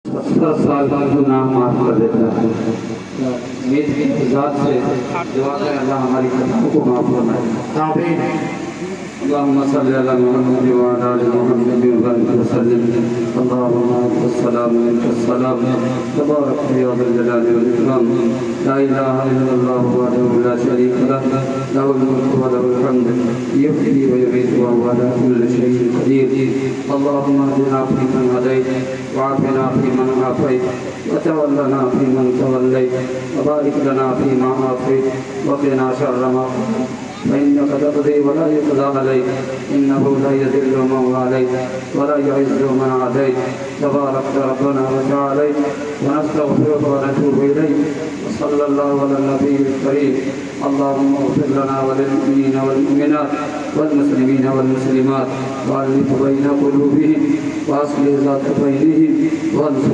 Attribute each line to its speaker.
Speaker 1: 70 साल का गुनाह माफ कर देता है। मेरी ज़ात से दुआ है अल्लाह हमारी खताओं को माफ फरमाए। आमीन। अल्लाहुम्मा सल्ली अला मुहम्मद व अला आलि मुहम्मद व बारिक व सल्लिम। अल्लाहुम्मा अस्सलाम तबारक या ज़ल जलाली वल इकराम। ला इलाहा इल्लल्लाह वहदहु ला शरीका लह लहुल मुल्कु व लहुल हम्द युहयी व युमीतु व हुवा अला कुल्लि शैइन क़दीर। अल्लाहुम्मा अहदिना फ़ीमन हदैत वआफ़िना फ़ीमन आफ़ैत वतवल्लना फ़ीमन तवल्लैत वबारिक लना फ़ीमा आफ़ैत वक़िना शर्र मा क़ज़ैत فإنك تقضي ولا يقضى عليك إنه لا يذل من واليت ولا يعز من عاديت تبارك ربنا وتعاليت ونستغفرك ونتوب إليك وصلى الله على النبي الكريم. اللهم اغفر لنا وللمؤمنين والمؤمنات والمسلمين والمسلمات وألف بين قلوبهم وأصلح ذات بينهم وانصر